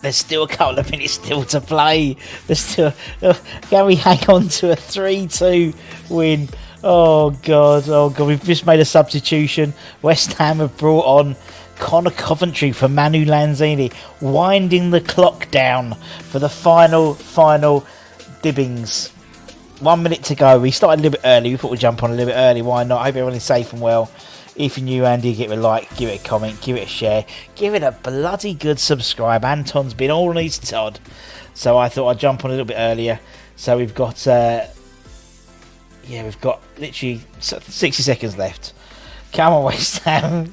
There's still a couple of minutes still to play. There's still. Can we hang on to a 3-2 win? Oh God! Oh God! We've just made a substitution. West Ham have brought on Connor Coventry for Manu Lanzini, winding the clock down for the final dibbings. 1 minute to go. We started a little bit early. We thought we'd jump on a little bit early. Why not? I hope everyone is safe and well. If you're new, Andy, give it a like, give it a comment, give it a share, give it a bloody good subscribe. Anton's been all on his Todd, so I thought I'd jump on a little bit earlier. So we've got, we've got literally 60 seconds left. Come on, West Ham.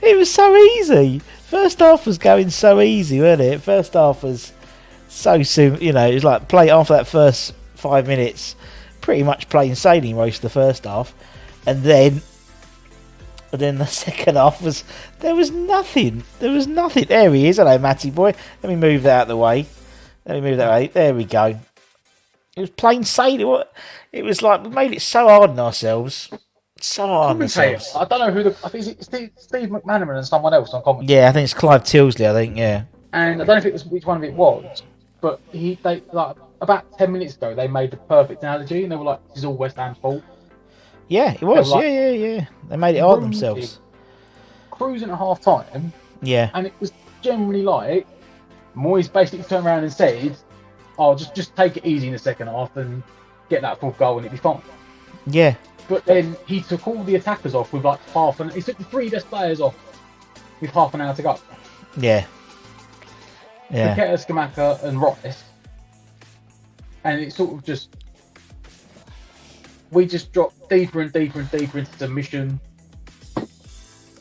It was so easy. First half was going so easy, wasn't it? First half was so soon. You know, it was like play after that first 5 minutes, pretty much plain sailing most of the first half, and then the second half there was nothing. There he is. Hello, Matty boy. Let me move that out of the way. There we go. It was plain sailing. It was like we made it so hard on ourselves. I don't know who I think it's Steve McManaman and someone else on commentary. Yeah, I think it's Clive Tilsley. I think, yeah. And I don't know if it was which one of it was, but they like about 10 minutes ago they made the perfect analogy, and they were like, "This is all West Ham's fault." Yeah, it was. Like, yeah. They made it hard themselves. Cruising at half time. Yeah. And it was generally like Moyes basically turned around and said, "Oh, just take it easy in the second half and get that full goal, and it'll be fine." Yeah. But then he took all the attackers off with like he took the three best players off with half an hour to go. Yeah. Paqueta, Skamaka and Rice. And it sort of just... We just dropped deeper and deeper and deeper into submission.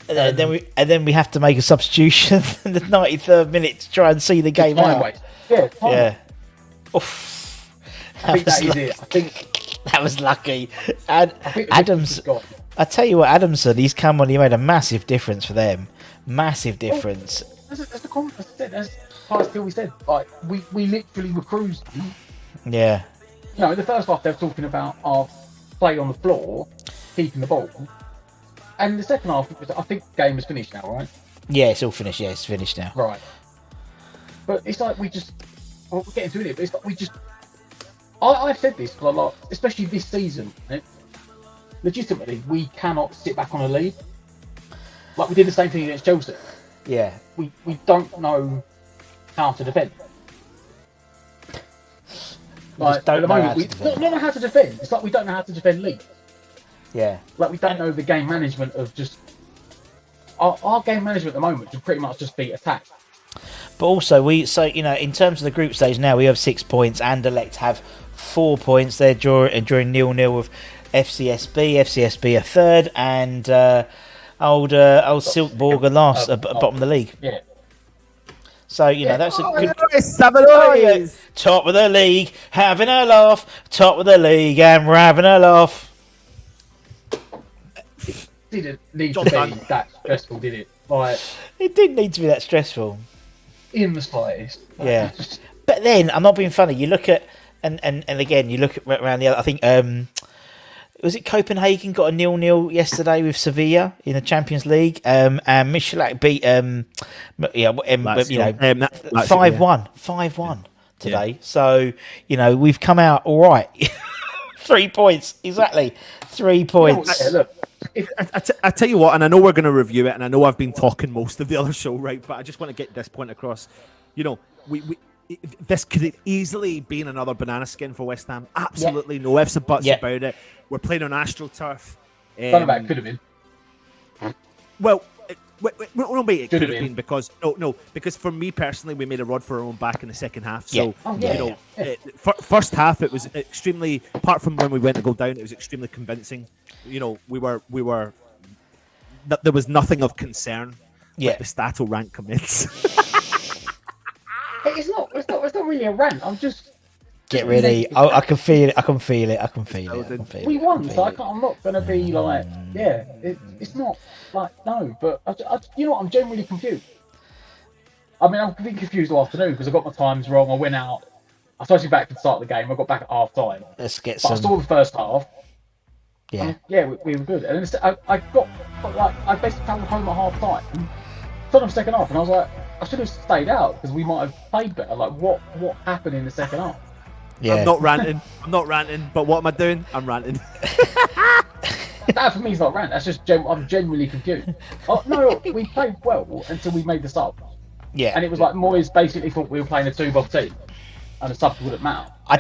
And then we have to make a substitution in the 93rd minute to try and see the game out. Yeah. Oof. I think that is it. I think... That was lucky. And Adams, I tell you what, Adamson, he's come on. He made a massive difference for them. Massive difference. That's the comment. That's part of what we said. Like we literally were cruising. Yeah. You know, in the first half they were talking about our play on the floor, keeping the ball, and in the second half, I think the game was finished now, right? Yeah, it's all finished. Yeah, it's finished now. Right. But it's like we're getting to it. But it's like we just. I've said this a lot, especially this season. Right? Legitimately, we cannot sit back on a lead. Like we did the same thing against Chelsea. Yeah. We don't know how to defend. Like at the moment, we don't know how to defend. It's like we don't know how to defend league. Yeah. Like we don't know the game management of just our game management at the moment should pretty much just be attack. But also, in terms of the group stage now, we have 6 points. Anderlecht have 4 points. They're drawing 0-0 with FCSB. FCSB are third, and old Silkeborg are last, bottom of the league. Yeah. So, that's a good... Top of the league, having a laugh. Top of the league, and we're having a laugh. It didn't need to be that stressful, did it? Like, it didn't need to be that stressful. In the slightest. Yeah. But then, I'm not being funny, you look at... And again, you look at around the other... I think... was it Copenhagen got a 0-0 yesterday with Sevilla in the Champions League? And Michelak beat 5-1 today. Yeah. So we've come out all right. 3 points, exactly. 3 points. Yeah, look, I tell you what, and I know we're going to review it, and I know I've been talking most of the other show, right? But I just want to get this point across. This could have easily been another banana skin for West Ham. Absolutely no ifs or buts about it. We're playing on AstroTurf. None of that could have been. Well, it could have been because because for me personally, we made a rod for our own back in the second half. So first half it was extremely. Apart from when we went to go down, it was extremely convincing. We were. There was nothing of concern. Yeah, with the Stato rank commits. It's not really a rant. I'm just get ready. I can feel it. We won, so I'm not gonna be like, it's not like no. But I'm genuinely confused. I mean, I'm completely confused all afternoon because I got my times wrong. I went out. I was supposed to be back at the start of the game. I got back at half time. Let's get But I saw the first half. Yeah. We were good. And then I basically travelled home at half time. Started the second half, and I was like, I should have stayed out because we might have played better. Like, what happened in the second half? Yeah. I'm not ranting. But what am I doing? I'm ranting. That for me is not rant. That's just I'm genuinely confused. Oh no, we played well until we made the sub. Yeah. And it was like Moyes basically thought we were playing a 2-bob team, and the subs wouldn't matter. I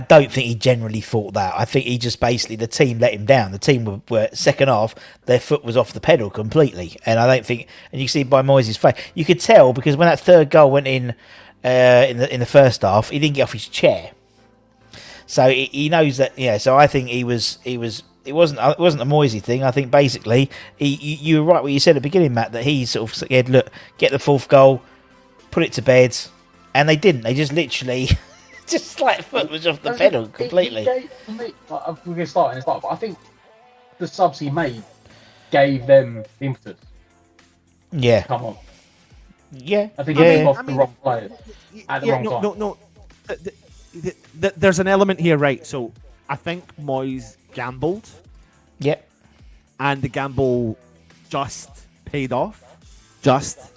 don't think he generally thought that. I think he just basically, the team let him down. The team were second half, their foot was off the pedal completely, and I don't think. And you see by Moyes' face, you could tell because when that third goal went in the first half, he didn't get off his chair. So he knows that. Yeah. So I think he was. It wasn't a Moisey thing. I think basically you were right what you said at the beginning, Matt, that he sort of said, look, get the fourth goal, put it to bed, and they didn't. They just literally. Just like foot was off the pedal completely. We're going to start in the start, but I think the subs he made gave them the impetus. Yeah. Come on. Yeah. I think he made off the wrong players at the wrong time. No. There's an element here, right? So I think Moyes gambled. Yep. And the gamble just paid off. But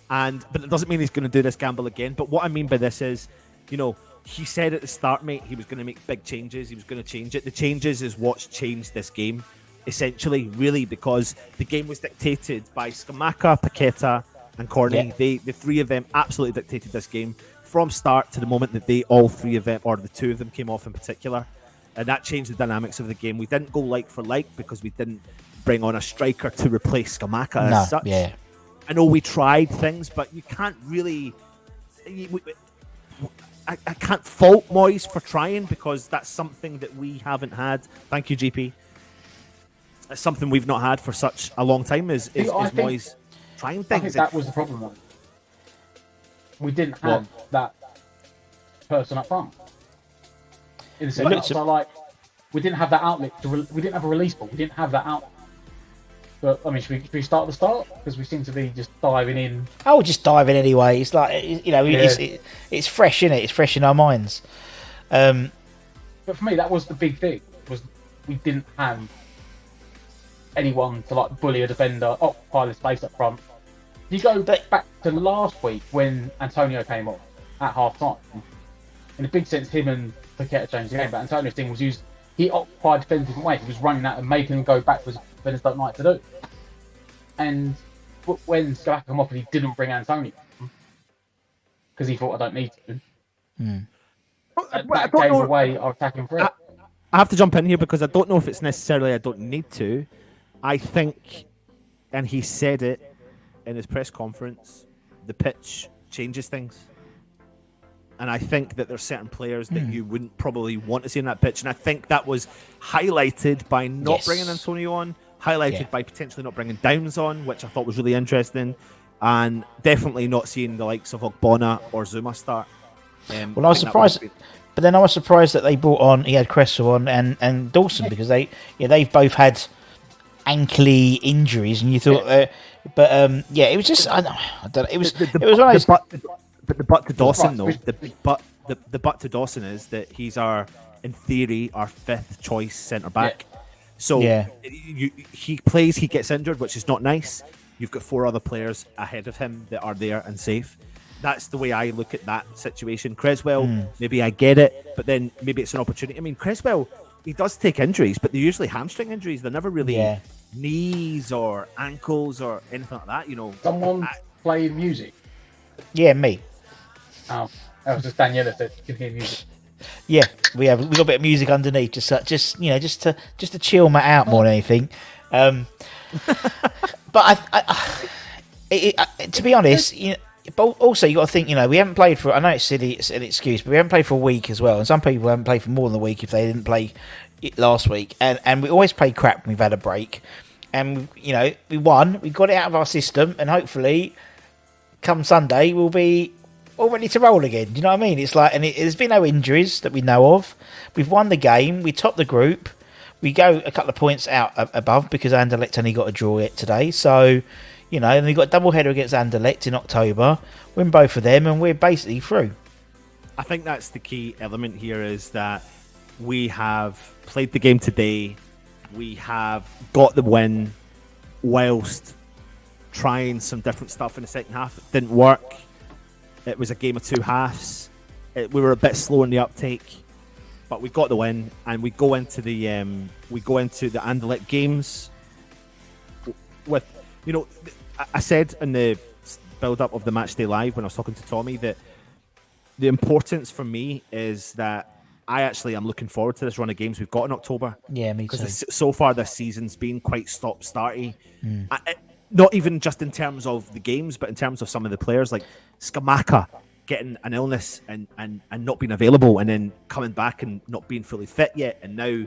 it doesn't mean he's going to do this gamble again. But what I mean by this is, he said at the start, mate, he was going to make big changes. He was going to change it. The changes is what's changed this game, essentially, really, because the game was dictated by Scamacca, Paqueta, and Corney. Yeah. The three of them absolutely dictated this game from start to the moment that all three of them, or the two of them, came off in particular. And that changed the dynamics of the game. We didn't go like for like because we didn't bring on a striker to replace Scamacca as such. Yeah. I know we tried things, but you can't really... I can't fault Moyes for trying because that's something that we haven't had. Thank you, GP. It's something we've not had for such a long time is Moyes trying things. I think that was the problem, though. We didn't have that person up front. In the second half. So, we didn't have that outlet. We didn't have a release ball. We didn't have that outlet. But, I mean, should we start at the start? Because we seem to be just diving in. I would just dive in anyway. It's like, it's fresh, isn't it? It's fresh in our minds. But for me, that was the big thing. Was we didn't have anyone to, bully a defender, occupy the space up front. You go back to last week when Antonio came on at half-time. In a big sense, him and Paqueta changed the game. But Antonio's thing was he occupied defenders different ways. He was running out and making them go backwards. Defenders don't like to do. And when Scamacca came off and he didn't bring Antonio because he thought I don't need to. That gave away our attacking threat. I have to jump in here because I don't know if it's necessarily I don't need to. I think, and he said it in his press conference, the pitch changes things. And I think that there's certain players that you wouldn't probably want to see in that pitch. And I think that was highlighted by not bringing Antonio on, highlighted by potentially not bringing Downs on, which I thought was really interesting. And definitely not seeing the likes of Ogbonna or Zuma start. Well, I was surprised. But then I was surprised that they brought on, he had Cresswell on and Dawson because they've both had ankly injuries. And you thought, it was just, I don't know, it was one of those... But the but to Dawson, though, the but to Dawson is that he's in theory, our fifth choice centre back. Yeah. So he plays, he gets injured, which is not nice. You've got four other players ahead of him that are there and safe. That's the way I look at that situation. Cresswell, maybe I get it, but then maybe it's an opportunity. I mean, Cresswell, he does take injuries, but they're usually hamstring injuries. They're never really knees or ankles or anything like that. Someone playing music. Yeah, me. Oh, that was just Daniela said you can hear music. Yeah, we got a bit of music underneath, just to chill Matt out more than anything. But to be honest, but also you got to think, we haven't played for. I know it's silly, it's an excuse, but we haven't played for a week as well, and some people haven't played for more than a week if they didn't play last week, and we always play crap when we've had a break, and we won, we got it out of our system, and hopefully, come Sunday we'll be all ready to roll again. Do you know what I mean? It's like, and there's been no injuries that we know of. We've won the game. We top the group. We go a couple of points out above because Anderlecht only got a draw today. So, and we've got a double header against Anderlecht in October. Win both of them, and we're basically through. I think that's the key element here, is that we have played the game today. We have got the win whilst trying some different stuff in the second half. It didn't work. It was a game of two halves. We were a bit slow in the uptake, but we got the win, and we go into the Anderlecht games with, I said in the build-up of the matchday live when I was talking to Tommy that the importance for me is that I actually am looking forward to this run of games we've got in October. Yeah, me too. Because so far this season's been quite stop-starty. Not even just in terms of the games, but in terms of some of the players, like Skamaka getting an illness and not being available, and then coming back and not being fully fit yet. And now,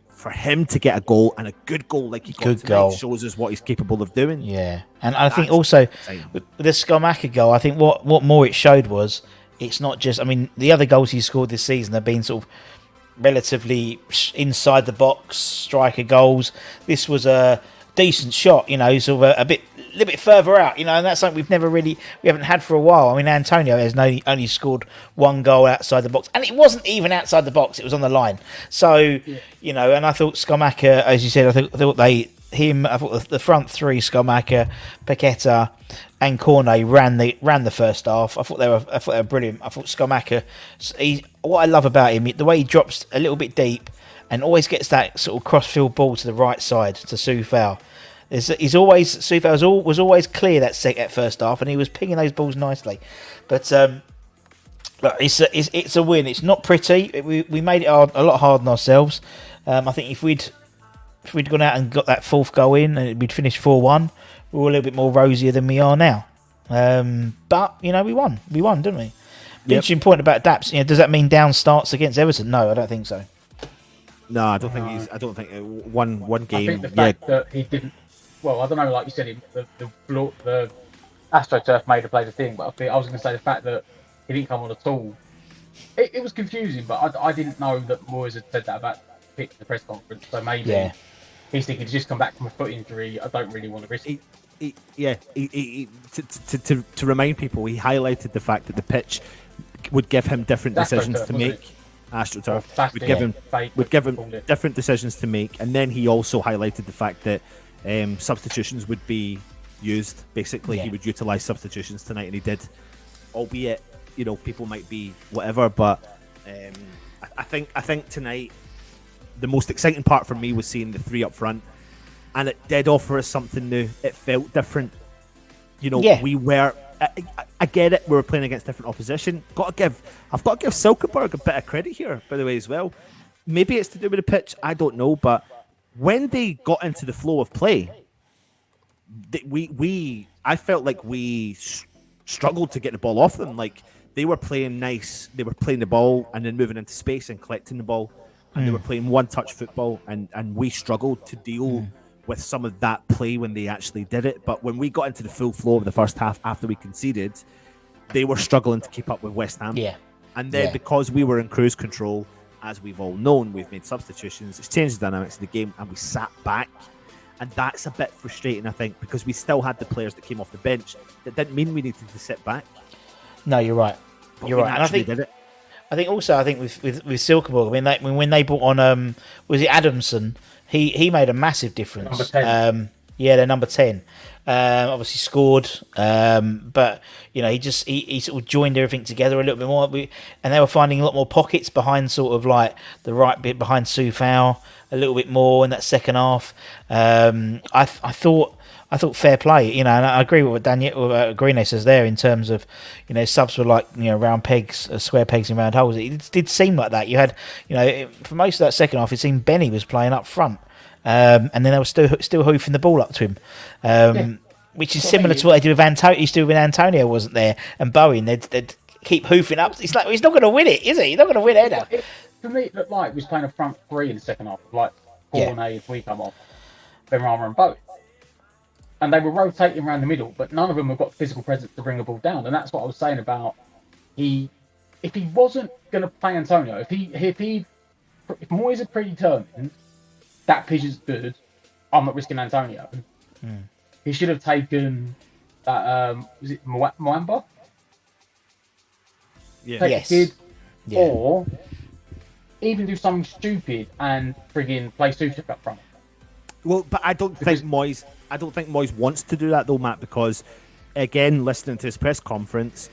for him to get a goal, and a good goal like he got tonight, shows us what he's capable of doing. Yeah, and I think also with the Skamaka goal, I think what more it showed was, it's not just, the other goals he scored this season have been sort of relatively inside the box striker goals. This was a decent shot, sort of a little bit further out, and that's something we haven't had for a while. Antonio has only scored one goal outside the box, and it wasn't even outside the box; it was on the line. So, and I thought Skamaka, as you said, I thought the front three, Skamaka, Paqueta, and Cornet ran the first half. I thought they were brilliant. I thought Skamaka, what I love about him, the way he drops a little bit deep and always gets that sort of cross-field ball to the right side to Soufal. Soufal was always clear that first half, and he was pinging those balls nicely. But look, it's a win. It's not pretty. We made it a lot hard on ourselves. I think if we'd gone out and got that fourth goal in, and we'd finished 4-1, we were a little bit more rosier than we are now. But we won, didn't we? The interesting point about Daps, does that mean down starts against Everton? No, I don't think so. No, I don't think one game. I think the fact that he didn't. Well, I don't know. Like you said, the AstroTurf made a play the thing, but I was going to say the fact that he didn't come on at all. It was confusing, but I didn't know that Moyes had said that about Pitt at the press conference. So maybe he's thinking he's just come back from a foot injury. I don't really want to risk it. To remind people, he highlighted the fact that the pitch would give him different decisions to make. AstroTurf would give him different decisions to make, and then he also highlighted the fact that substitutions would be used. Basically, he would utilise substitutions tonight, and he did. Albeit, people might be whatever, but I think tonight the most exciting part for me was seeing the three up front, and it did offer us something new. It felt different. We were. I get it. We were playing against different opposition. I've got to give Silkeborg a bit of credit here, by the way, as well. Maybe it's to do with the pitch. I don't know, but when they got into the flow of play, I felt like we struggled to get the ball off them. Like, they were playing nice. They were playing the ball and then moving into space and collecting the ball, and they were playing one-touch football, and we struggled to deal with some of that play when they actually did it. But when we got into the full flow of the first half after we conceded, they were struggling to keep up with West Ham. Yeah. And then because we were in cruise control, as we've all known, we've made substitutions, it's changed the dynamics of the game, and we sat back. And that's a bit frustrating, I think, because we still had the players that came off the bench. That didn't mean we needed to sit back. No, you're right. You're right. And I think did it. I think with Silkeborg, when they brought on was it Adamson? He made a massive difference. Number 10. They're number 10. Obviously scored, but he sort of joined everything together a little bit more. And they were finding a lot more pockets behind sort of like the right bit behind Soufal a little bit more in that second half. I thought fair play, and I agree with what Daniel Green says there in terms of, subs were like, round pegs, square pegs in round holes. It did seem like that. You had, for most of that second half, it seemed Benny was playing up front, and then they were still hoofing the ball up to him, which is similar to what they did with Antonio. Used to do when Antonio wasn't there and Bowen. They'd keep hoofing up. It's like he's not going to win it, is he? He's not going to win it. For me, it looked like he was playing a front three in the second half, like Cornet if we come off, Benrahma and Bowen. And they were rotating around the middle, but none of them have got physical presence to bring the ball down. And that's what I was saying about if he wasn't going to play Antonio, if Moyes had predetermined that pitch is good, I'm not risking Antonio. He should have taken that. Was it Mwamba? Yeah. Take Yes. the kid, Yeah. or even do something stupid and friggin' play Suchek up front. Well, but I don't think Moyes wants to do that though, Matt, because again, listening to his press conference,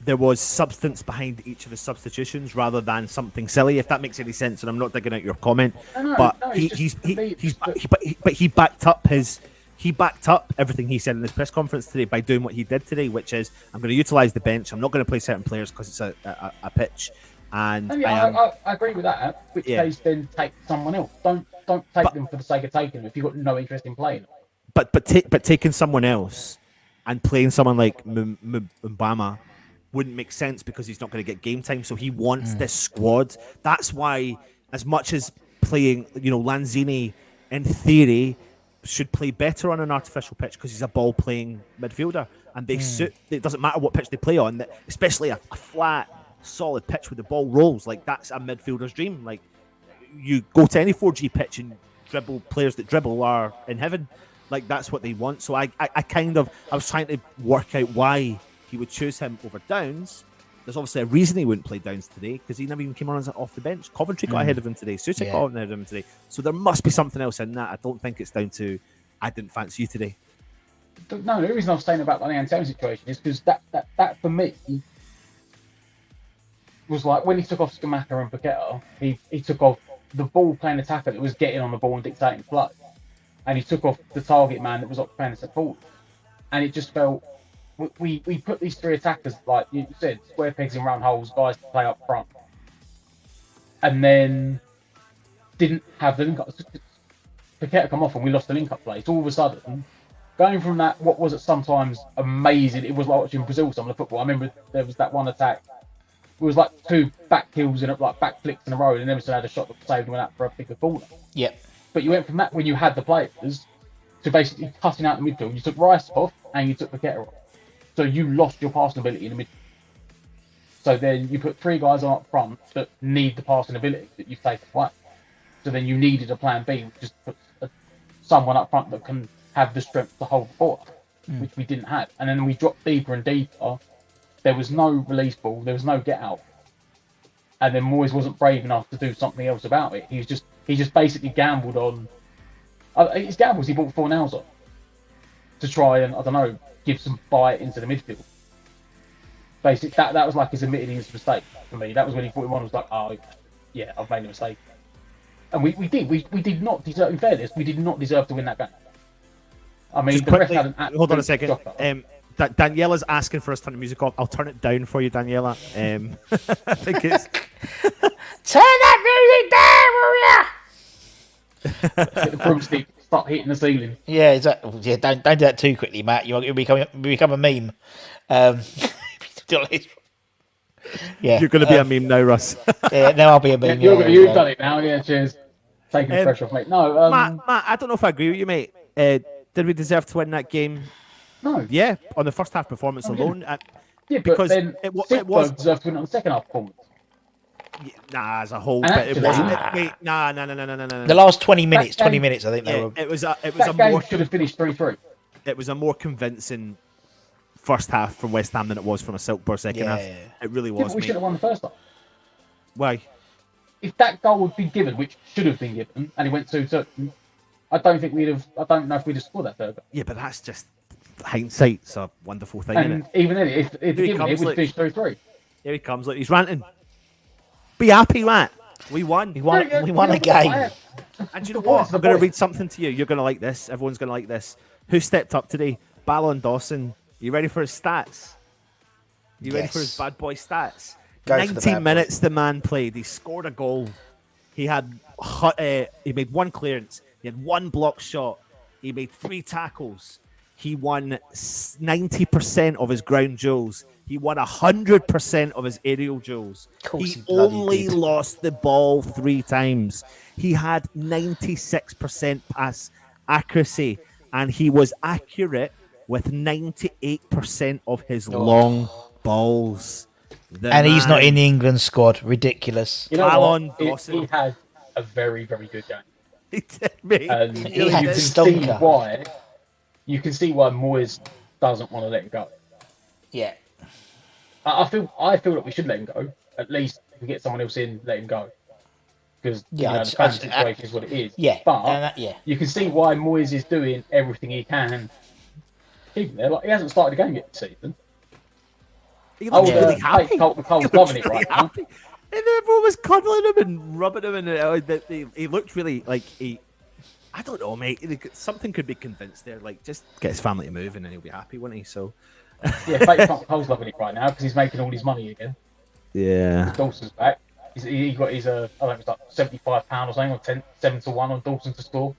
there was substance behind each of the substitutions rather than something silly. If that makes any sense, and I'm not digging out your comment, but he backed up everything he said in his press conference today by doing what he did today, which is I'm going to utilise the bench. I'm not going to play certain players because it's a pitch. And I agree with that. Which case, then take someone else. Don't take them for the sake of taking them if you've got no interest in playing them. But taking someone else and playing someone like Mbama wouldn't make sense because he's not going to get game time. So he wants this squad. That's why, as much as playing, Lanzini in theory should play better on an artificial pitch because he's a ball playing midfielder, and they suit. It doesn't matter what pitch they play on, especially a flat, solid pitch with the ball rolls. Like that's a midfielder's dream. Like you go to any 4G pitch and dribble, players that dribble are in heaven. Like that's what they want. So I was trying to work out why he would choose him over Downs. There's obviously a reason he wouldn't play Downs today because he never even came on off the bench. Coventry got ahead of him today. Suchek got ahead of him today. So there must be something else in that. I don't think it's down to I didn't fancy you today. No, the reason I was saying about the Anselmo situation is because that for me was like when he took off Scamacca and Paqueta, he took off the ball playing attacker that was getting on the ball and dictating play, and he took off the target man that was occupying the support, and it just felt we put these three attackers, like you said, square pegs in round holes, guys to play up front, and then didn't have the link up. Paqueta come off and we lost the link up play. So all of a sudden, going from that, what was it sometimes amazing, it was like watching Brazil some of the football. I remember there was that one attack. It was like two back heels and like back flicks in a row, and Emerson had a shot that saved and went out for a bigger corner. Yep. But you went from that when you had the players to basically cutting out the midfield. You took Rice off and you took Paqueta off. So you lost your passing ability in the midfield. So then you put three guys on up front that need the passing ability that you've taken away. So then you needed a plan B, which is put someone up front that can have the strength to hold the ball, which we didn't have. And then we dropped deeper and deeper. There was no release ball. There was no get out. And then Moyes wasn't brave enough to do something else about it. He just basically gambled on. His gambles he bought 4 nails on to try and, I don't know, give some bite into the midfield. Basically, that was like his admitting his mistake for me. That was when he thought one was like, oh yeah, I've made a mistake. And we did not deserve. In fairness, we did not deserve to win that game. I mean, the rest had an absolute hold on a second. shocker. Daniela's asking for us to turn the music off. I'll turn it down for you, Daniela. I think it's turn that music down, Get the broomstick, start hitting the ceiling. Yeah, exactly. Yeah, don't do that too quickly, Matt. You'll become a meme. Yeah, you're going to be a meme now, Russ. Yeah, now I'll be a meme. You've done it now. Yeah, cheers. Taking the pressure off, mate. No, Matt, I don't know if I agree with you, mate. Did we deserve to win that game? No. Yeah, on the first half performance alone. Yeah, because but then it Silkeborg was deserved to win on the second half performance. Nah, as a whole, And but it actually- wasn't. Wait, nah. The last 20 minutes, That 20 game- minutes, I think they Yeah, were. it was a That game more should have finished 3-3. it was a more convincing first half from West Ham than it was from a Silkeborg second half. Yeah. It really Yeah, was. but we mate. should have won the first half. Why? If that goal had been given, which should have been given, and he went 2-2, I don't know if we'd have scored that third goal. Yeah, but that's just hindsight's a wonderful thing, isn't And it? even then, if Here he given, comes, it would look. finish 3-3. Here he comes, like he's ranting. Be happy, Matt. We won. We won a game. And do you know What's what? the I'm going to point? read something to you. You're going to like this. Everyone's going to like this. Who stepped up today? Ballon Dawson. You ready for his stats? You ready for his Yes. bad boy stats? Go for the 19 bad minutes the man played. He scored a goal. He made one clearance. He had one block shot. He made 3 tackles. He won 90% of his ground duels. He won 100% of his aerial duels. Course He he bloody only did. lost the ball 3 times. He had 96% pass accuracy, and he was accurate with 98% of his long balls. And he's not in the England squad. Ridiculous. You know Ballon what? Dawson. He had a very, very good game. He did, mate. And He you had can a see stonker. why. you can see why Moyes doesn't want to let him go. Yeah. I feel that we should let him go. At least if we get someone else in, let him go. Because the fan situation is what it is. Yeah. But you can see why Moyes is doing everything he can to keep him there. Like, he hasn't started the game yet this season. He looks really happy. Cole's loving it right now. And everyone was cuddling him and rubbing him, and he looked really like he. I don't know, mate. Something could be convinced there. Like, just get his family to move, and then he'll be happy, won't he? So. Yeah, fake Cole's loving it right now because he's making all his money again. Yeah. Dawson's back. He got his I think it was like £75 or something, or 7-1 on Dawson to score.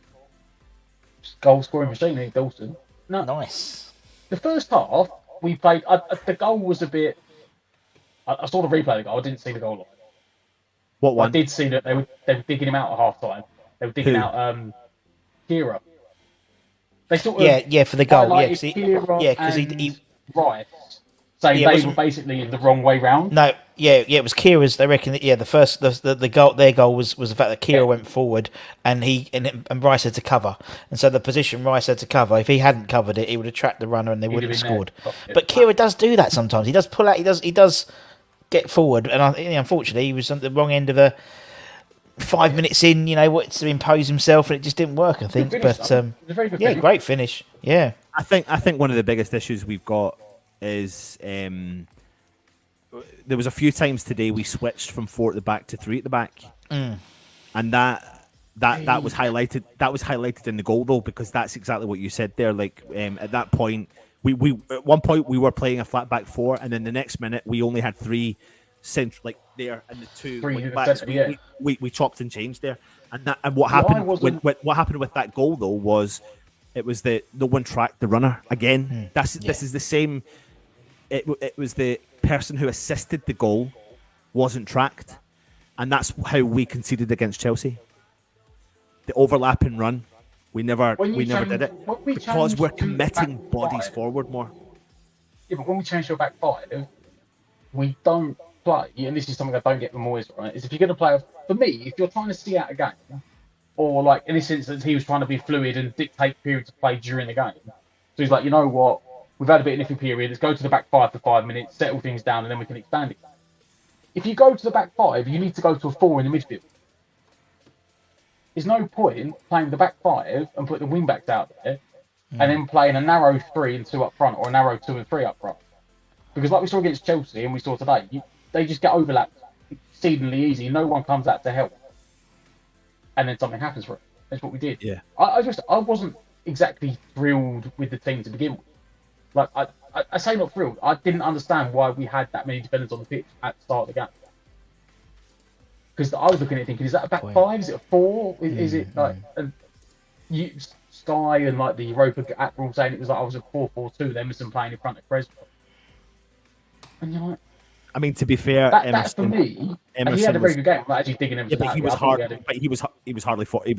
Goal scoring machine, ain't Dawson? No. Nice. The first half we played. The goal was a bit. I saw the replay of the goal. I didn't see the goal line. What one? I did see that they were digging him out at half time. They were digging out Kira. They sort of for the goal. Yeah, because he Rice saying they were basically the wrong way round. No, it was Kira's. They reckon that the goal, their goal was the fact that Kira went forward and Rice had to cover, and so the position Rice had to cover, if he hadn't covered it, he would have tracked the runner and they wouldn't have scored. But Kira does do that sometimes. He does pull out. He does get forward, and unfortunately, he was at the wrong end of a 5 minutes in. What to impose himself, and it just didn't work. I think, great finish. Yeah, I think one of the biggest issues we've got is there was a few times today we switched from 4 at the back to 3 at the back, and that was highlighted. That was highlighted in the goal though, because that's exactly what you said there. Like at that point, we at one point we were playing a flat back 4, and then the next minute we only had 3 central, like there, and the 2 wing backs. We chopped and changed there, and what happened what happened with that goal though was it was that no one tracked the runner again. This is the same. It was the person who assisted the goal wasn't tracked, and that's how we conceded against Chelsea. The overlapping run, we never did it because we're committing bodies forward more. Yeah, but when we change to a back 5, we don't play, and this is something I don't get from Moyes, right? Is if you're going to play, for me, if you're trying to see out a game, or like in this instance, he was trying to be fluid and dictate periods of play during the game. So he's like, you know what? We've had a bit of an iffy period. Let's go to the back 5 for 5 minutes, settle things down, and then we can expand it. If you go to the back 5, you need to go to a 4 in the midfield. There's no point playing the back 5 and put the wing backs out there, and then playing a narrow 3 and 2 up front, or a narrow 2 and 3 up front. Because like we saw against Chelsea and we saw today, they just get overlapped exceedingly easy. No one comes out to help, and then something happens for it. That's what we did. Yeah. I wasn't exactly thrilled with the team to begin with. Like, I say not thrilled. I didn't understand why we had that many defenders on the pitch at the start of the game. Because I was looking at it thinking, is that a back 5? Is it a 4? Is it like Sky and like the Europa app were all saying it was like I was a 4-4-2, Emerson playing in front of Crespo. And you're like, I mean, to be fair, that's for me. Emerson he had a very good game. I'm not actually digging Emerson. Yeah, but he was hard. But he was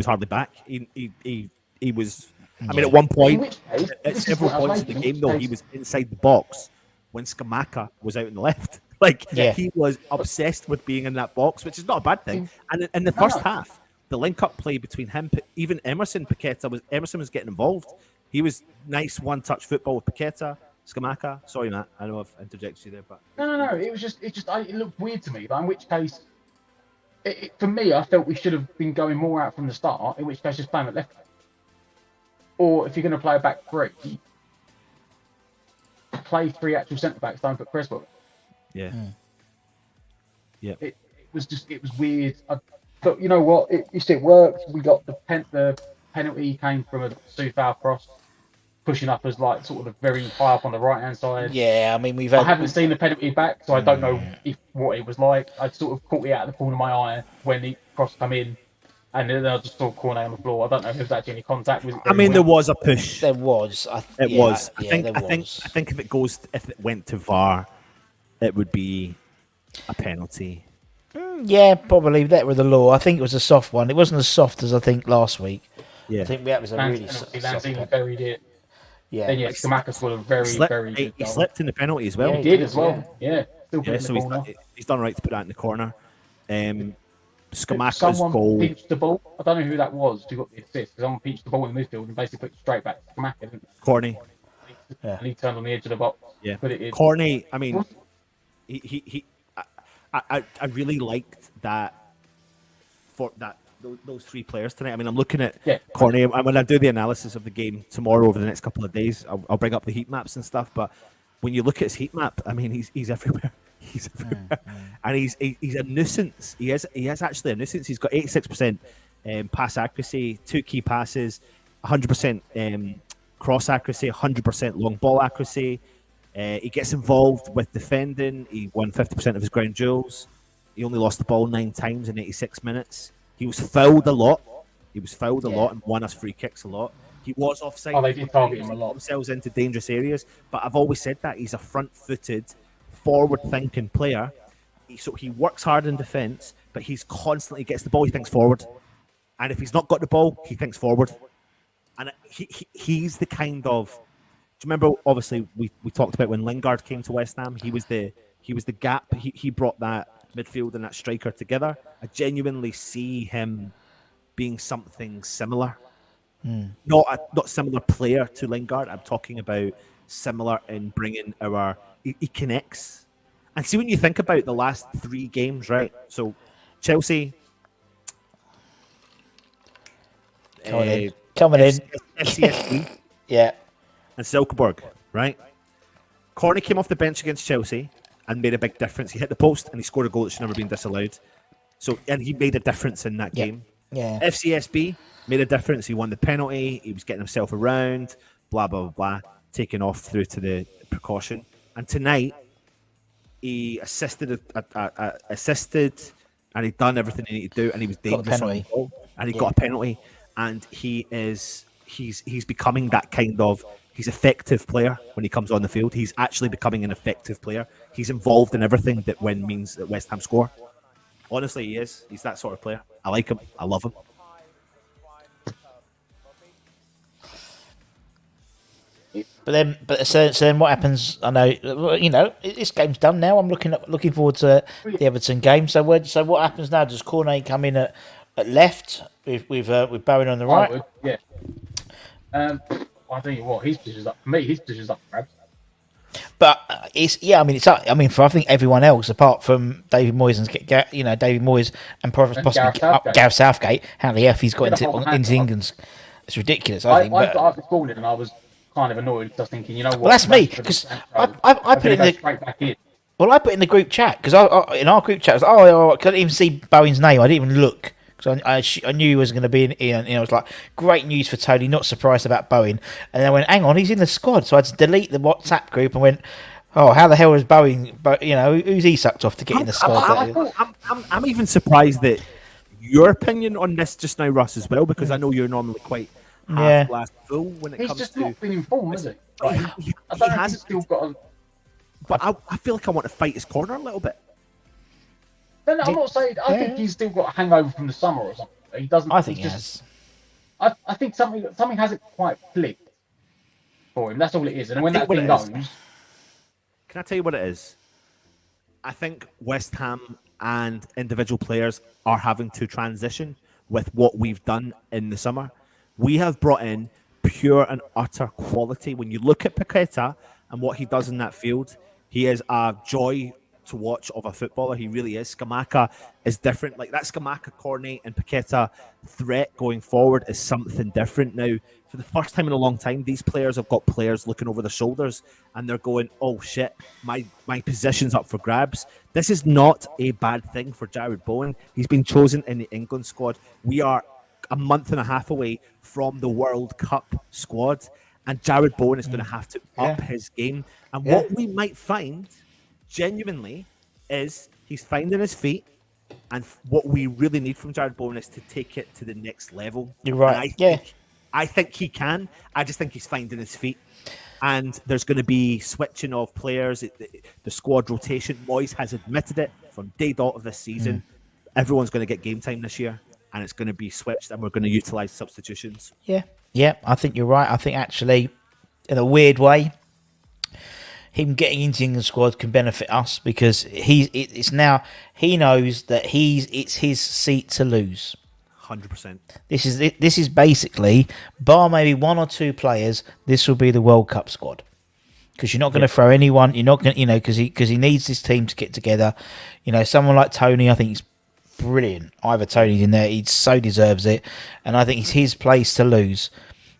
hardly back. He was. I mean, at one point, at several points in the game, though, he was inside the box when Scamacca was out on the left. He was obsessed with being in that box, which is not a bad thing. And in the first half, the link-up play between him, even Emerson, Emerson was getting involved. He was nice one-touch football with Paqueta, Scamacca. Sorry, Matt. I know I've interjected you there, but no. It looked weird to me. But in which case, for me, I felt we should have been going more out from the start. In which case, just playing at left. Or if you're going to play a back 3, play 3 actual centre backs. Don't put Crespo. Yeah. Yeah. It was weird. But you know what? It worked. We got the penalty came from a Soufal cross, pushing up as like sort of very high up on the right hand side. Yeah, I mean I haven't seen the penalty back, so I don't know what it was like. I sort of caught it out of the corner of my eye when the cross come in. And then I just saw Cornet on the floor. I don't know if there was actually any contact with it. I mean, there was a push. There was. I think if it went to VAR, it would be a penalty. Yeah, probably. That were the law. I think it was a soft one. It wasn't as soft as I think last week. Yeah. I think that was a really soft Lanzini buried it. Yeah. Then Scamacca scored a very good He slipped in the penalty as well. Yeah, he did as well. Yeah. So he's done right to put that in the corner. Skamaka's someone goal. pinched the ball. I don't know who that was who got the assist. Someone pinched the ball in the midfield and basically put it straight back to Skamaka, didn't he? Corny. And he turned on the edge of the box. Yeah. Put it in. Corny. I mean, I really liked that for that those three players tonight. I mean, I'm looking at Corny. When I do the analysis of the game tomorrow over the next couple of days, I'll bring up the heat maps and stuff. But when you look at his heat map, I mean, he's everywhere. He's everywhere, and he's a nuisance. He is actually a nuisance. He's got 86% pass accuracy, 2 key passes, 100% cross accuracy, 100% long ball accuracy. He gets involved with defending. He won 50% of his ground duels. He only lost the ball 9 times in 86 minutes. He was fouled a lot. And won us free kicks a lot. He was offside. They did target him a lot. Themselves into dangerous areas. But I've always said that he's a front-footed, forward-thinking player. So he works hard in defence, but he's constantly gets the ball. He thinks forward, and if he's not got the ball, he thinks forward. And he's the kind of. Do you remember? Obviously, we talked about when Lingard came to West Ham. He was the gap. He brought that midfield and that striker together. I genuinely see him being something similar. Not similar player to Lingard. I'm talking about similar in bringing our. He connects. And see, when you think about the last 3 games, right? So Chelsea. Coming in. FCSB. Yeah. And Silkeborg, right? Corny came off the bench against Chelsea and made a big difference. He hit the post and he scored a goal that should never been disallowed. And he made a difference in that game. Yeah. FCSB made a difference. He won the penalty. He was getting himself around. Blah, blah, blah. Taken off through to the precaution. And tonight, he assisted and he'd done everything he needed to do, and he was dangerous on the ball, and he got a penalty. And he's becoming that kind of. He's effective player when he comes on the field. He's actually becoming an effective player. He's involved in everything that win means that West Ham score. Honestly, he is. He's that sort of player. I like him. I love him. But then what happens? I know, this game's done now. I'm looking forward to the Everton game. So what happens now? Does Cornet come in at left with Bowen on the right? Yeah. I tell you what, his position's up for me. His position's up for grabs. But for I think everyone else apart from David Moyes and possibly Gareth Southgate. How the F he's got into England? It's ridiculous. I think. I got called it, and I was kind of annoyed because I was thinking, you know what? Well, that's me because I put it in straight back in. Well, I put it in the group chat because in our group chat, I was I couldn't even see Bowen's name. I didn't even look because I knew he was going to be in. And I was like, great news for Tony. Not surprised about Bowen. And then I went, hang on, he's in the squad. So I had to delete the WhatsApp group and went, oh, how the hell is Bowen? But who's he sucked off to get in the squad? I'm even surprised that your opinion on this just now, Russ, as well, because I know you're normally quite half glass full when it comes to. He's just not been informed, is it? Like, he has still got. But I feel like I want to fight his corner a little bit. No, I'm not saying. I think he's still got a hangover from the summer or something. He doesn't. I think he has. I think something hasn't quite clicked for him. That's all it is. And when that thing goes, can I tell you what it is? I think West Ham and individual players are having to transition with what we've done in the summer. We have brought in pure and utter quality. When you look at Paqueta and what he does in that field, he is a joy to watch of a footballer. He really is. Skamaka is different. Like that Skamaka, Cornet and Paqueta threat going forward is something different. Now, for the first time in a long time, these players have got players looking over their shoulders and they're going, oh shit, my position's up for grabs. This is not a bad thing for Jared Bowen. He's been chosen in the England squad. We are a month and a half away from the World Cup squad, and Jared Bowen is going to have to up his game. And what we might find, genuinely, is he's finding his feet, and what we really need from Jared Bowen is to take it to the next level. You're right. I think he can. I just think he's finding his feet. And there's going to be switching of players, the squad rotation. Moyes has admitted it from day dot of this season. Everyone's going to get game time this year, and it's going to be switched, and we're going to utilise substitutions. Yeah, I think you're right. I think actually, in a weird way, him getting into the England squad can benefit us because he knows that it's his seat to lose. 100%. This is basically, bar maybe one or two players, this will be the World Cup squad. Because you're not going to throw anyone, you're not going to, because he needs this team to get together. Someone like Tony, I think he's brilliant. Either Tony's in there, he so deserves it. And I think it's his place to lose.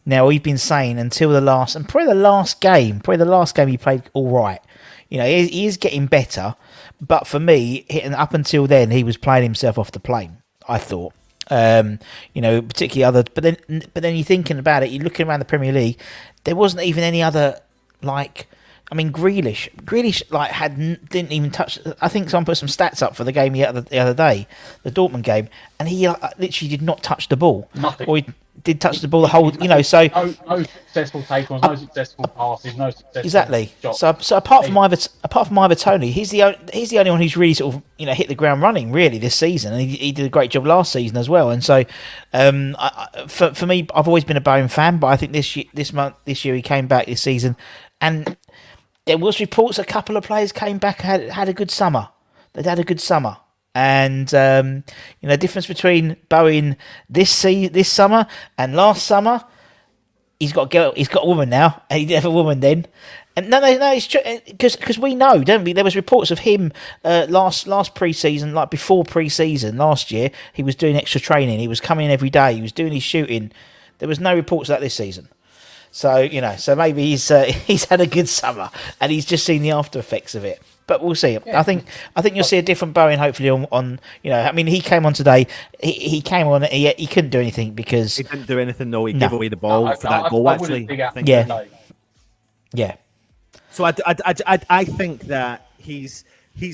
Now, we've been saying until the last game he played all right. He is getting better. But for me, up until then, he was playing himself off the plane, I thought. Particularly other, but then you're thinking about it, you're looking around the Premier League, there wasn't even any other, Grealish didn't even touch. I think someone put some stats up for the game the other day, the Dortmund game, and he literally did not touch the ball. Nothing. Or he did touch the ball the whole. So no successful tackles, no successful passes, no successful exactly. shots. So apart from either Tony, he's the only one who's really sort of hit the ground running really this season, and he did a great job last season as well. And so for me, I've always been a Bowen fan, but I think this year he came back this season, and there was reports a couple of players came back had a good summer. They'd had a good summer. And the difference between Bowen this summer and last summer, he's got a woman now, and he didn't have a woman then. And no, it's true because we know, don't we? There was reports of him last pre-season, like before pre-season last year. He was doing extra training. He was coming in every day. He was doing his shooting. There was no reports of that this season. So so maybe he's had a good summer and he's just seen the after effects of it. But we'll see. Yeah. I think you'll see a different Bowen hopefully on he came on today. He came on. He couldn't do anything because he didn't do anything. No, he gave away the ball for that goal. Actually, yeah. So I think that he's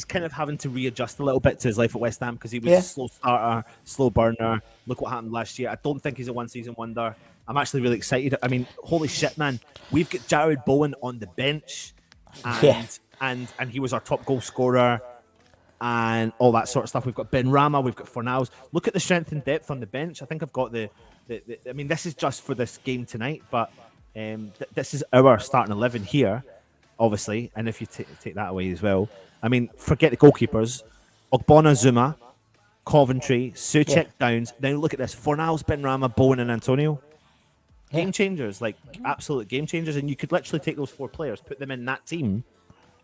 kind of having to readjust a little bit to his life at West Ham because he was a slow starter, slow burner. Look what happened last year. I don't think he's a one-season wonder. I'm actually really excited. I mean, holy shit, man! We've got Jared Bowen on the bench, and he was our top goal scorer and all that sort of stuff. We've got Ben Rama, we've got Fornals. Look at the strength and depth on the bench. I think I've got the I mean, this is just for this game tonight, but this is our starting 11 here, obviously. And if you take that away as well, I mean, forget the goalkeepers. Ogbonna, Zuma, Coventry, Souček, Downs. Then look at this. Fornals, Ben Rama, Bowen and Antonio. Game changers, absolute game changers. And you could literally take those four players, put them in that team,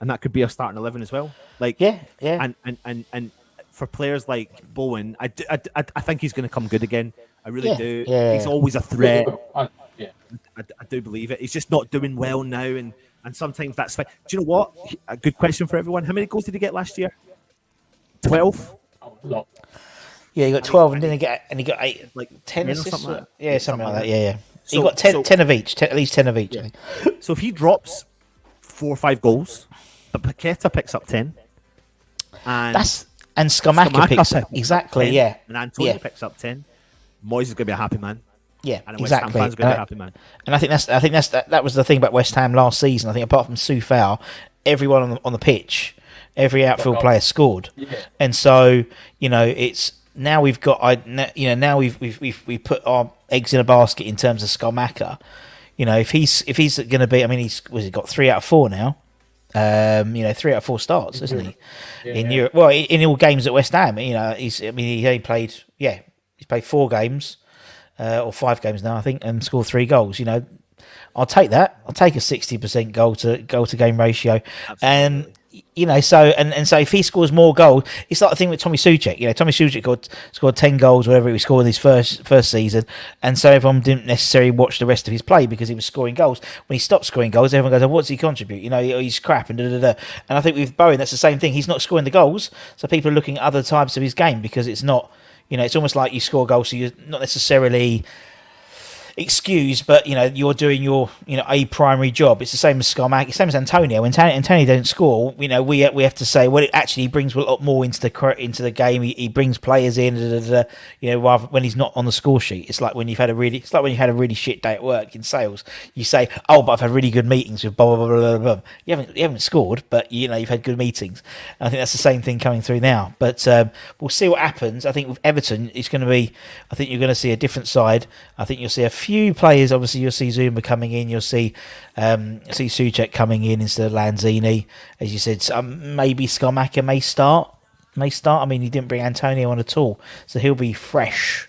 and that could be a starting 11 as well. And for players like Bowen, I think he's going to come good again. I really do. Yeah. He's always a threat. I do believe it. He's just not doing well now, and sometimes that's fine. Do you know what? A good question for everyone. How many goals did he get last year? 12? Yeah, he got 12 and then he got 8, 10 or something like that. Yeah, something like that. Yeah. He got 10 of each, at least 10 of each. Yeah. So if he drops 4 or 5 goals, but Paqueta picks up 10, and Scamacca picks up exactly 10, 10, and Antonio picks up 10. Moyes is going to be a happy man. Yeah, and exactly. West Ham fans are going to be a happy man. And I think that was the thing about West Ham last season. I think apart from Soufal, everyone on the pitch, every outfield player scored. Yeah. And so it's now we've got now we've put our eggs in a basket in terms of Scamacca. If he's going to be, I mean, he's got 3 out of 4 now. 3 out of 4 starts, isn't he? In Europe, well, in all games at West Ham, he only played, he's played 4 games, or 5 games now, I think, and scored 3 goals. I'll take that. I'll take a 60% goal to game ratio. Absolutely. And so if he scores more goals, it's like the thing with Tommy Souček. Tommy Souček scored 10 goals, whatever he scored in his first season, and so everyone didn't necessarily watch the rest of his play because he was scoring goals. When he stopped scoring goals, everyone goes, "Oh, what's he contribute?" He's crap and da da da. And I think with Bowen, that's the same thing. He's not scoring the goals, so people are looking at other types of his game because it's not. It's almost like you score goals, so you're not necessarily excused, but you're doing your a primary job. It's the same as Scamacca, same as Antonio. When Antonio don't score, we have to say, well, it actually brings a lot more into the game. He brings players in, rather when he's not on the score sheet. It's like when you've had a really shit day at work in sales. You say, oh, but I've had really good meetings with blah blah blah blah blah. You haven't scored, but you've had good meetings. And I think that's the same thing coming through now. But we'll see what happens. I think with Everton, it's going to be. I think you're going to see a different side. I think you'll see a few players. Obviously, you'll see Zuma coming in. You'll see Souček coming in instead of Lanzini. As you said, maybe Skomaker may start. I mean, he didn't bring Antonio on at all, so he'll be fresh.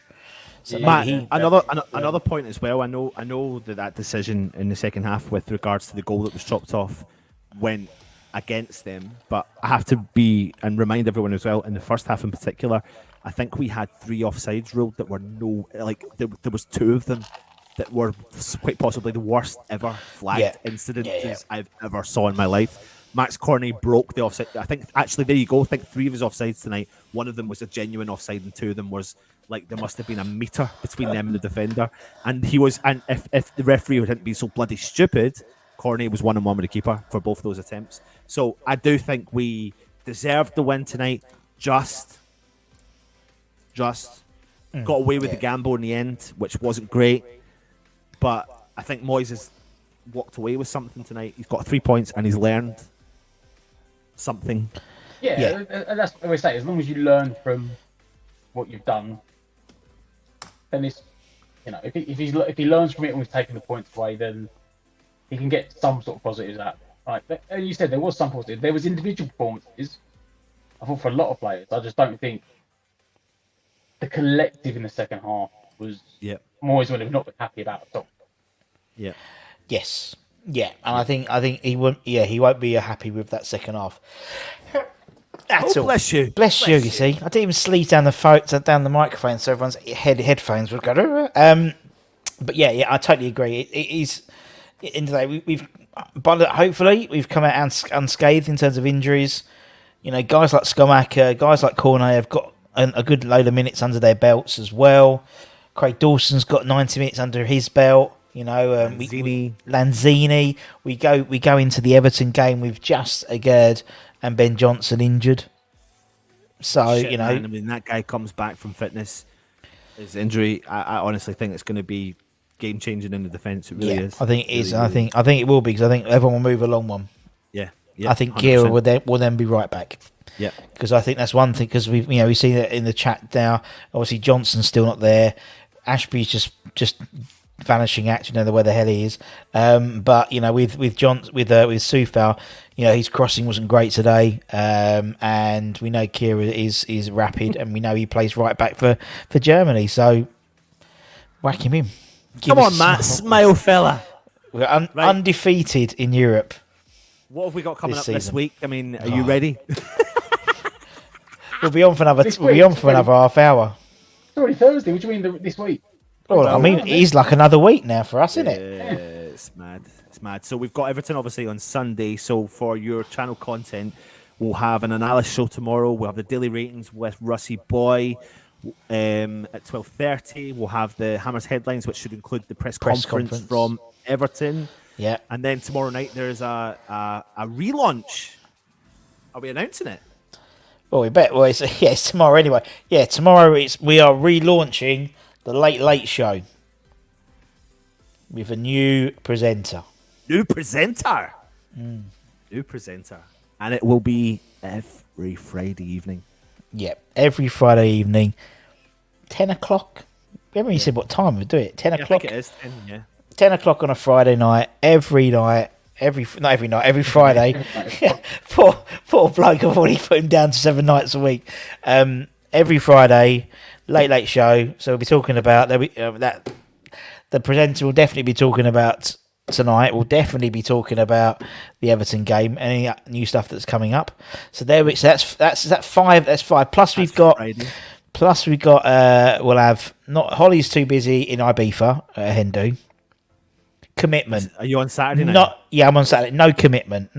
So Matt, another point as well. I know that decision in the second half with regards to the goal that was chopped off went against them, but I have to remind everyone as well, in the first half in particular, I think we had 3 offsides ruled that were there was 2 of them that were quite possibly the worst ever flagged incidents I've ever saw in my life. Max Cornet broke the offside. I think actually there you go. I think 3 of his offsides tonight. One of them was a genuine offside, and 2 of them was like there must have been a meter between them and the defender. And he was, and if the referee hadn't been so bloody stupid, Cornet was 1-on-1 with the keeper for both those attempts. So I do think we deserved the win tonight. Just got away with the gamble in the end, which wasn't great. But I think Moyes has walked away with something tonight. He's got 3 points and he's learned something. Yeah. And that's what we say. As long as you learn from what you've done, then it's, if he learns from it and we've taken the points away, then he can get some sort of positives out. Right? And you said there was some positives. There was individual performances. I thought for a lot of players, I just don't think the collective in the second half was Moyes would have not been happy about at all. Yeah. Yes. Yeah, and I think he won't. Yeah, he won't be happy with that second half. At all. Bless you. Bless you. You see, I didn't even sleep down the microphone, so everyone's headphones would go. But yeah, I totally agree. It is. In today, but hopefully we've come out unscathed in terms of injuries. Guys like Skomaker, guys like Cornet have got a good load of minutes under their belts as well. Craig Dawson's got 90 minutes under his belt. Lanzini. We go into the Everton game with just Agard and Ben Johnson injured. So man, I mean, that guy comes back from fitness. His injury, I honestly think it's going to be game changing in the defence. It really is. I think it is. Really, I think it will be, because I think everyone will move along one. Yeah. I think Kira will then be right back. Yeah, because I think that's one thing. Because we see that in the chat now. Obviously, Johnson's still not there. Ashby's just vanishing act. Where the hell he is. But with Soufal, his crossing wasn't great today. And we know Kira is rapid, and we know he plays right back for Germany. So whack him in. Come on, Matt, smile fella. We're undefeated in Europe. What have we got coming up this week? I mean, are you ready? We'll be on for another half hour. It's already Thursday. What do you mean this week? Well, I mean, it is like another week now for us, isn't it? It's mad. It's mad. So we've got Everton obviously on Sunday. So for your channel content, we'll have an analysis show tomorrow. We'll have the daily ratings with Russie Boy. At 12:30, we'll have the Hammers headlines, which should include the press conference from Everton. Yeah, and then tomorrow night there's a relaunch. Are we announcing it? Well, we bet. Well, it's tomorrow anyway. Yeah, tomorrow we are relaunching the Late Late Show with a new presenter. New presenter, and it will be every Friday evening. Yeah, every Friday evening. 10 o'clock. Remember you said what time we do it? 10 o'clock? I think it is 10, yeah. 10 o'clock on a Friday night, every Friday. poor bloke, I've already put him down to 7 nights a week. Every Friday, late show. So we'll be talking about that. The presenter will definitely be talking about tonight. We'll definitely be talking about the Everton game, any new stuff that's coming up. So that's 5. That's 5. Plus we've got. Friday. Plus we've got. We'll have not Holly's too busy in Ibiza at Hindu. Commitment. Are you on Saturday night? I'm on Saturday. No commitment.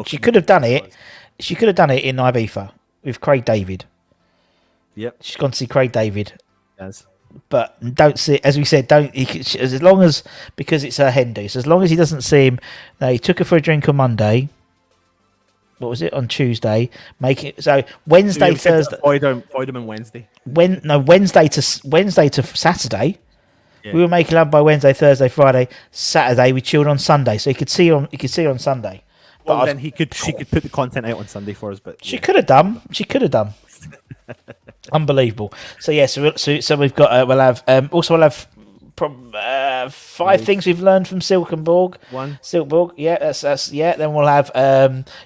She could have done it. She could have done it in Ibiza with Craig David. Yep. She's gone to see Craig David. Yes. But don't see, as we said, as long as, because it's her Hindu. So as long as he doesn't see him, he took her for a drink on Monday. What was it on Tuesday? Make it so Wednesday, Thursday. Boydham and Wednesday. Wednesday to Saturday. Yeah. We were making love by Wednesday, Thursday, Friday, Saturday. We chilled on Sunday, so he could see her on Sunday. Well, but then she could put the content out on Sunday for us, but she could have done. Unbelievable. So yeah, so we've got we'll have 5 things we've learned from Silkeborg. Silkeborg, yeah, that's yeah. Then we'll have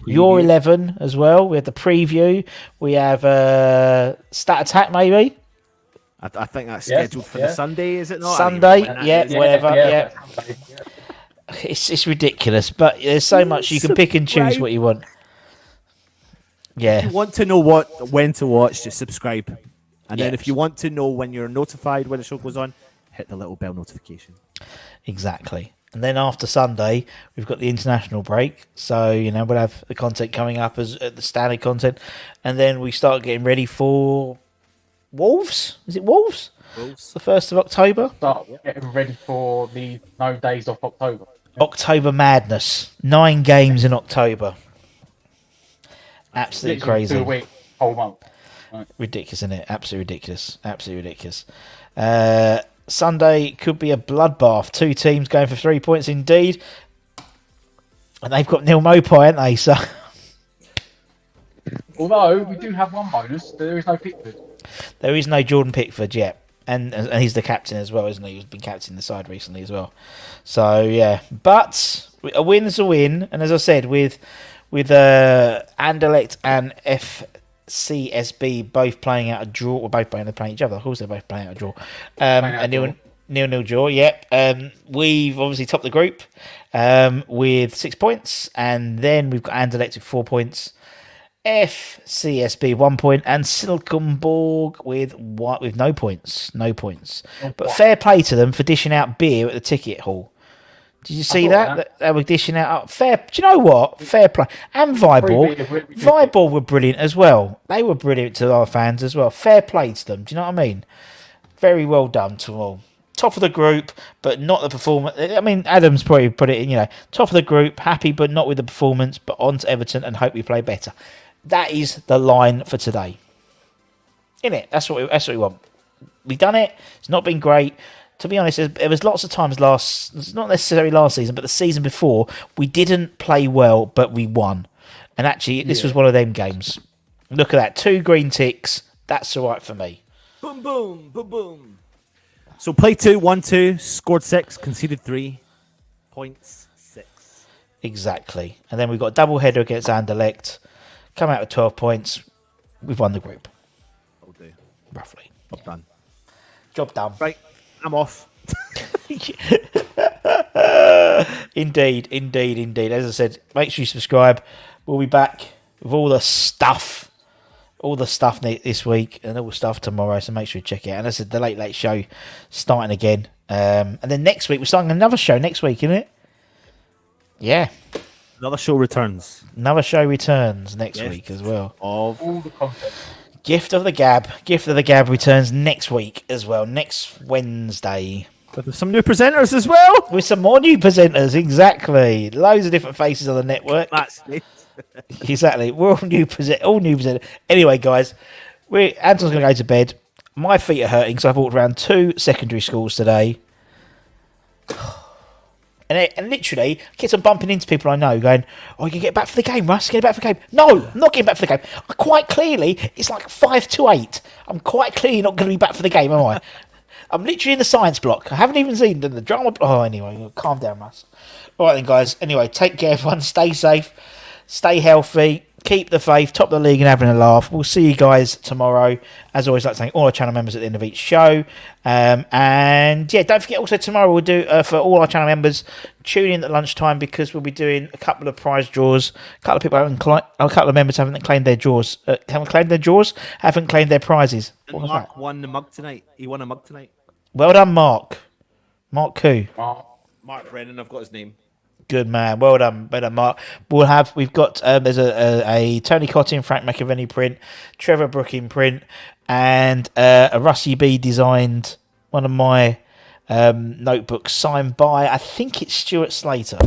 your 11 as well. We have the preview. We have Stat Attack maybe. I think that's scheduled for the Sunday, is it not? Sunday, whatever. Yeah. It's ridiculous, but there's so much you can pick and choose what you want. Yeah. If you want to know when to watch, just subscribe. And then if you want to know when you're notified when the show goes on, hit the little bell notification. Exactly. And then after Sunday, we've got the international break. So, we'll have the content coming up as the standard content. And then we start getting ready for Wolves. Is it Wolves? Wolves. The 1st of October. Start getting ready for the no days off October. October madness. 9 games in October. Absolutely crazy. 2 weeks, whole month. Right. Ridiculous, isn't it? Absolutely ridiculous. Absolutely ridiculous. Sunday could be a bloodbath. 2 teams going for 3 points indeed. And they've got Neil Mopai, haven't they? So... Although we do have one bonus, there is no Pickford. There is no Jordan Pickford yet. And he's the captain as well, isn't he? He's been captaining the side recently as well. So, yeah. But a win's a win. And as I said, with Anderlecht and FCSB both playing out a draw, or both playing each other. Of course, they're both playing out a draw. A nil draw, yep. We've obviously topped the group with 6 points. And then we've got Anderlecht with 4 points. FCSB 1 point and Silkeborg with no points. But fair play to them for dishing out beer at the ticket hall. Did you see that? They were dishing out fair. Do you know what? Fair play. And Viborg were brilliant as well. They were brilliant to our fans as well. Fair play to them. Do you know what I mean? Very well done to them all. Top of the group, but not the performance. I mean, Adams probably put it in, top of the group, happy but not with the performance, but on to Everton and hope we play better. That is the line for today. Innit? That's what we want. We've done it. It's not been great. To be honest, there was lots of times not necessarily last season, but the season before, we didn't play well, but we won. And actually, this was one of them games. Look at that. 2 green ticks. That's all right for me. Boom, boom, boom, boom. So play 2, 1-2, scored 6, conceded 3, points 6. Exactly. And then we've got a double header against Anderlecht. Come out with 12 points. We've won the group. That'll do. Roughly. Job done. Right. I'm off. Indeed. As I said, make sure you subscribe. We'll be back with all the stuff this week and all the stuff tomorrow. So make sure you check it out. And as I said, the Late Show starting again. And then next week, we're starting another show next week, isn't it? Yeah. Another show returns next week as well. Of all the content. Gift of the Gab returns next week as well, next Wednesday. With some new presenters as well. With some more new presenters, exactly. Loads of different faces on the network. That's it. Exactly. We're all new presenters. Anyway, guys, Anton's going to go to bed. My feet are hurting, so I've walked around 2 secondary schools today. And literally, I kept on bumping into people I know going, you can get back for the game, Russ, get back for the game. No, I'm not getting back for the game. Quite clearly, it's like 5 to 8. I'm quite clearly not going to be back for the game, am I? I'm literally in the science block. I haven't even seen the drama block. Oh, anyway, calm down, Russ. All right then, guys. Anyway, take care, everyone. Stay safe. Stay healthy. Keep the faith. Top of the league and having a laugh. We'll see you guys tomorrow. As always, I'd like to thank all our channel members at the end of each show. And yeah, don't forget also tomorrow we'll do, for all our channel members, tune in at lunchtime because we'll be doing a couple of prize draws. A couple of members haven't claimed their draws. Haven't claimed their prizes. Mark won the mug tonight. He won a mug tonight. Well done, Mark. Mark who? Mark Brennan, I've got his name. Good man, well done, Mark. We've got there's a Tony Cotton, Frank McAvenny print, Trevor Brooking print, and a Rusty B designed one of my notebooks signed by I think it's Stuart Slater.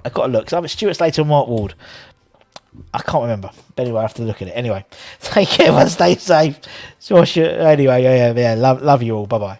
I've got to look. So it's Stuart Slater and Mark Ward. I can't remember. But anyway, I have to look at it. Anyway, take care, everyone. Stay safe. Anyway, yeah. Love you all. Bye bye.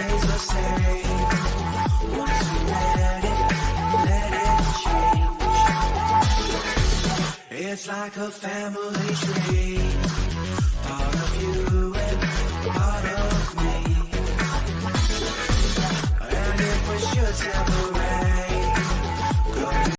stays the same. Once you let it change. It's like a family tree.